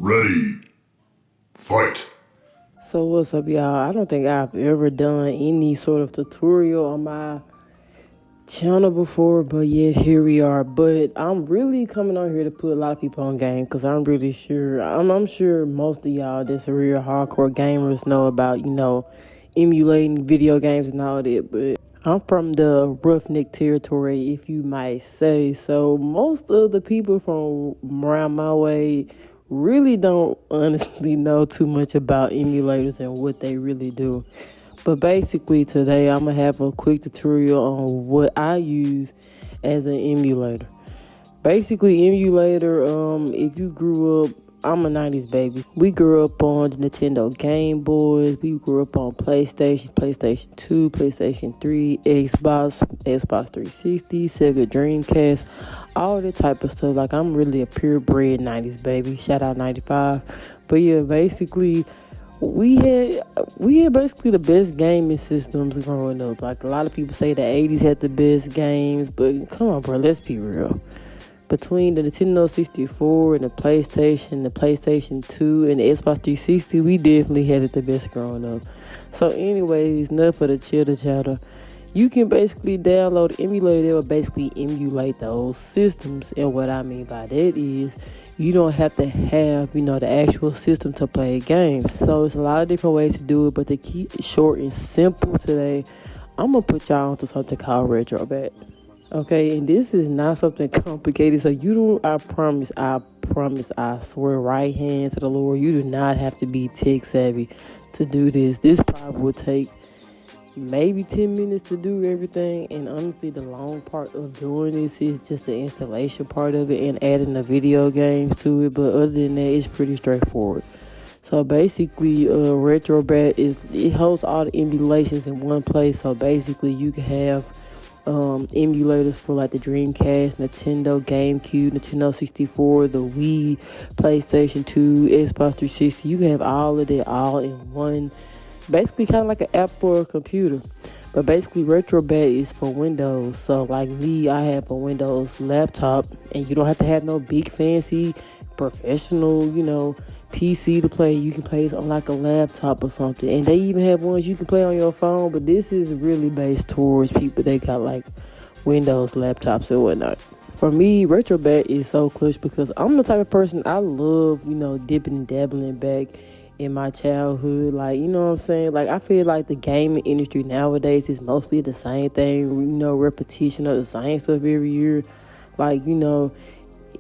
Ready. Fight. So what's up, y'all? I don't think I've ever done any sort of tutorial on my channel before, but yet here we are. But I'm really coming on here to put a lot of people on game because I'm really sure, I'm sure most of y'all that's real hardcore gamers know about, emulating video games and all that. But I'm from the roughneck territory, if you might say. So most of the people from around my way really don't honestly know too much about emulators and what they really do. But basically today I'm going to have a quick tutorial on what I use as an emulator. Basically emulator, if you grew up, I'm a 90s baby. We grew up on the Nintendo Game Boys. We grew up on PlayStation 2, PlayStation 3, Xbox 360, Sega Dreamcast, all that type of stuff. Like, I'm really a purebred 90s baby. Shout out 95. But yeah, basically, we had basically the best gaming systems growing up. Like, a lot of people say the 80s had the best games, but come on, bro, let's be real. Between the Nintendo 64 and the PlayStation 2, and the Xbox 360, we definitely had it the best growing up. So anyways, enough of the chitter chatter. You can basically download an emulator that will basically emulate those systems. And what I mean by that is you don't have to have, the actual system to play games. So it's a lot of different ways to do it, but to keep it short and simple today, I'm going to put y'all onto something called RetroBat. Okay, and this is not something complicated. So I promise, I swear right hand to the Lord, you do not have to be tech savvy to do this. This probably will take maybe 10 minutes to do everything. And honestly, the long part of doing this is just the installation part of it and adding the video games to it. But other than that, it's pretty straightforward. So basically, RetroBat it holds all the emulations in one place. So basically, you can have emulators for like the Dreamcast, Nintendo, GameCube, Nintendo 64, the Wii, PlayStation 2, Xbox 360. You can have all of that all in one. Basically, kind of like an app for a computer. But basically, RetroBat is for Windows. So like me, I have a Windows laptop, and you don't have to have no big fancy professional, PC to play. You can play this on like a laptop or something. And they even have ones you can play on your phone, but this is really based towards people that got like Windows laptops or whatnot. For me, RetroBat is so clutch because I'm the type of person, I love, dipping and dabbling back in my childhood. Like, you know what I'm saying? Like, I feel like the gaming industry nowadays is mostly the same thing, repetition of the same stuff every year. Like,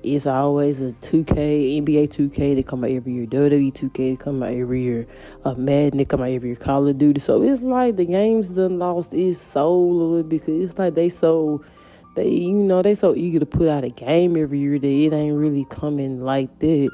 it's always a 2K, NBA 2K that come out every year, WWE 2K that come out every year, Madden that come out every year, Call of Duty. So it's like the games done lost its soul a little bit because it's like they so eager to put out a game every year that it ain't really coming like that.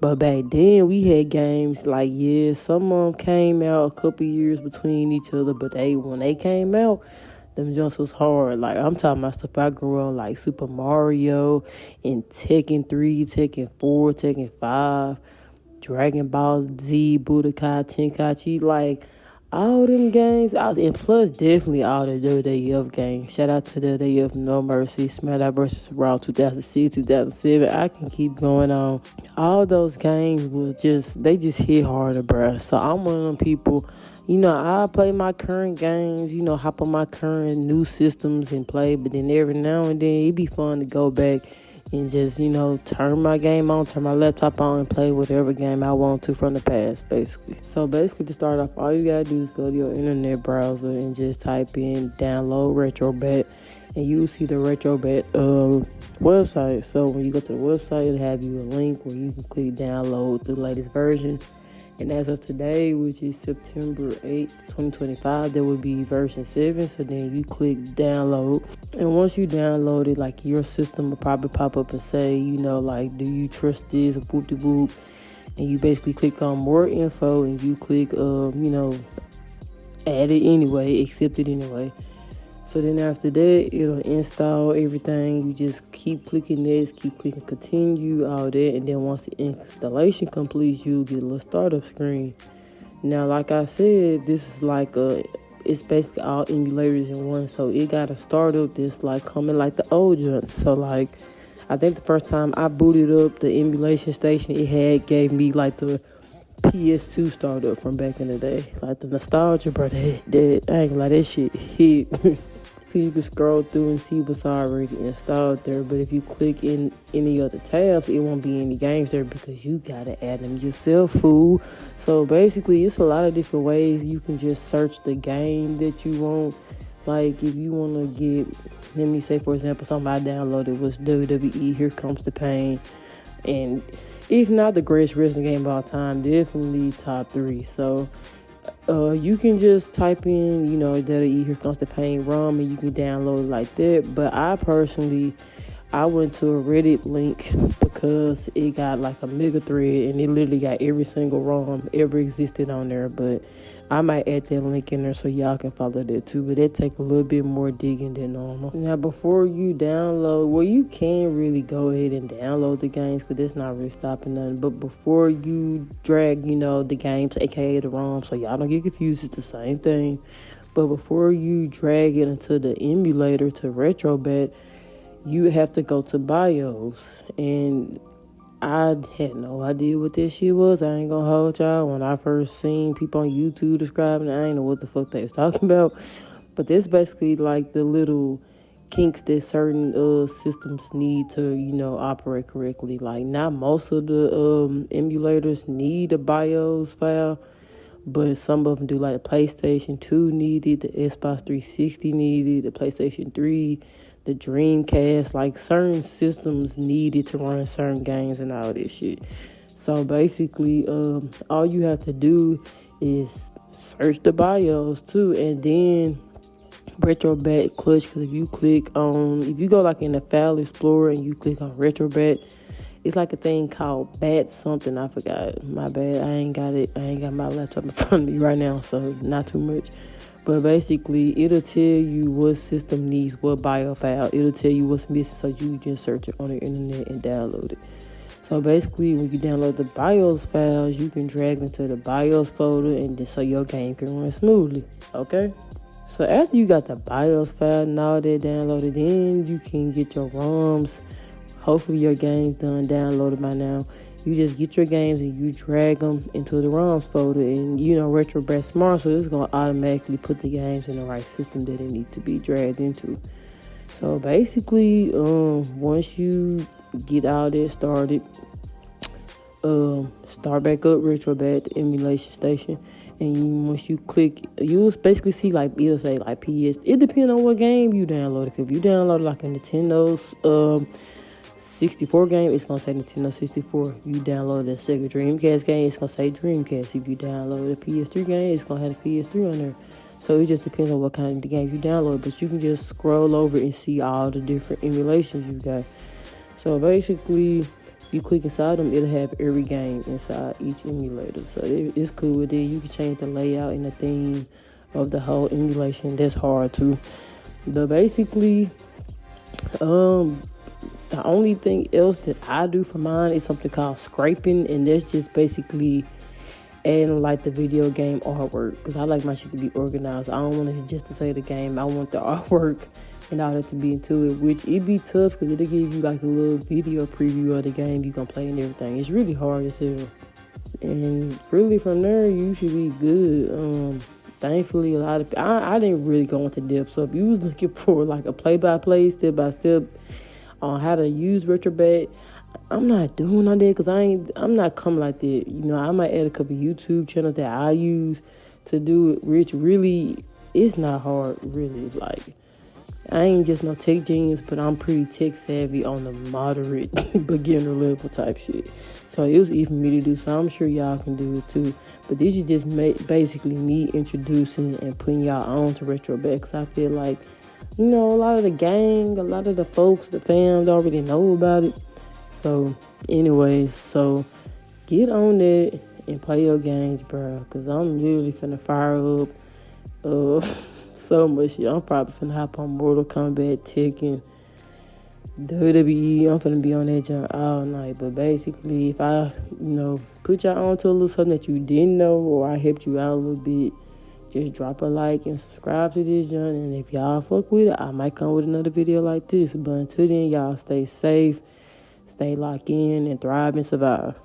But back then we had games like, some of them came out a couple years between each other, but when they came out, them jumps was hard. Like, I'm talking about stuff I grew on, like Super Mario and Tekken 3, Tekken 4, Tekken 5, Dragon Ball Z, Budokai Tenkaichi, like all them games. And plus, definitely all the WWF games. Shout out to the WWF No Mercy, SmackDown vs. Raw 2006, 2007. I can keep going on. All those games they just hit harder, bruh. So I'm one of them people. I play my current games, hop on my current new systems and play. But then every now and then, it'd be fun to go back and just, turn my game on, turn my laptop on, and play whatever game I want to from the past, basically. So basically, to start off, all you gotta do is go to your internet browser and just type in download RetroBat, and you'll see the RetroBat website. So when you go to the website, it'll have you a link where you can click download the latest version. And as of today, which is September 8th, 2025, there will be version 7. So then you click download. And once you download it, like, your system will probably pop up and say, do you trust this, or boop-de-boop. And you basically click on more info and you click, add it anyway, accept it anyway. So then after that, it'll install everything. You just keep clicking this, keep clicking continue, all that. And then once the installation completes, you'll get a little startup screen. Now, like I said, this is like it's basically all emulators in one. So it got a startup that's like coming like the old joints. So like, I think the first time I booted up the emulation station, gave me like the PS2 startup from back in the day. Like the nostalgia, bro, that I ain't gonna lie, that shit hit. So you can scroll through and see what's already installed there, but if you click in any other tabs, it won't be any games there because you gotta add them yourself, fool. So basically, it's a lot of different ways you can just search the game that you want. Like if you wanna get, let me say for example, something I downloaded was WWE Here Comes the Pain, and if not the greatest wrestling game of all time, definitely top 3. So you can just type in, WWE Here Comes the Pain ROM, and you can download it like that. But I went to a Reddit link because it got like a mega thread, and it literally got every single ROM ever existed on there. But I might add that link in there so y'all can follow that too. But it take a little bit more digging than normal. Now, before you download, well, you can really go ahead and download the games because it's not really stopping nothing. But before you drag, the games, aka the ROM, so y'all don't get confused, it's the same thing. But before you drag it into the emulator to RetroBat, you have to go to BIOS. And I had no idea what this shit was. I ain't gonna hold y'all. When I first seen people on YouTube describing it, I ain't know what the fuck they was talking about. But this basically like the little kinks that certain systems need to, operate correctly. Like not most of the emulators need a BIOS file, but some of them do. Like the PlayStation 2 needed, the Xbox 360 needed, the PlayStation 3, the Dreamcast, like certain systems needed to run certain games and all this shit. So basically, all you have to do is search the BIOS too, and then RetroBat clutch. Because if you go like in the File Explorer and you click on RetroBat, it's like a thing called Bat something. I forgot. My bad. I ain't got it. I ain't got my laptop in front of me right now, so not too much. But basically, it'll tell you what system needs what bio file. It'll tell you what's missing, so you just search it on the internet and download it. So basically, when you download the BIOS files, you can drag it into the BIOS folder, and then so your game can run smoothly. Okay? So after you got the BIOS file and all that downloaded in, you can get your ROMs. Hopefully your game's done downloaded by now. You just get your games and you drag them into the ROMs folder, and RetroBat Smart, so it's gonna automatically put the games in the right system that it needs to be dragged into. So basically, once you get all that started, start back up RetroBat, the emulation station, and once you click, you'll basically see it'll say PS. It depends on what game you download. If you download like a Nintendo's 64 game, it's gonna say Nintendo 64. If you download a Sega Dreamcast game, it's gonna say Dreamcast. If you download a PS3 game, it's gonna have the PS3 on there. So it just depends on what kind of game you download, but you can just scroll over and see all the different emulations you got. So basically, if you click inside them, it'll have every game inside each emulator. So it's cool. Then you can change the layout and the theme of the whole emulation. That's hard too. But basically, the only thing else that I do for mine is something called scraping, and that's just basically adding the video game artwork, because I like my shit to be organized. I don't want it just to say the game. I want the artwork and all that to be into it, which it'd be tough because it'll give you a little video preview of the game you gonna play and everything. It's really hard as hell, and really from there you should be good. Thankfully, a lot of I didn't really go into depth, so if you was looking for a play-by-play, step-by-step on how to use RetroBat, I'm not doing all that because I'm not coming like that. I might add a couple YouTube channels that I use to do it, which really, it's not hard, really. I ain't just no tech genius, but I'm pretty tech savvy on the moderate beginner level type shit. So it was easy for me to do, so I'm sure y'all can do it too. But this is just basically me introducing and putting y'all on to RetroBat, because I feel like, a lot of the gang, a lot of the folks, the fans already know about it. So, anyways, get on that and play your games, bro. Because I'm literally finna fire up so much shit. I'm probably finna hop on Mortal Kombat, Tekken, WWE. I'm finna be on that junk all night. But basically, if I, put y'all on to a little something that you didn't know, or I helped you out a little bit, just drop a like and subscribe to this joint. And if y'all fuck with it, I might come with another video like this. But until then, y'all stay safe. Stay locked in and thrive and survive.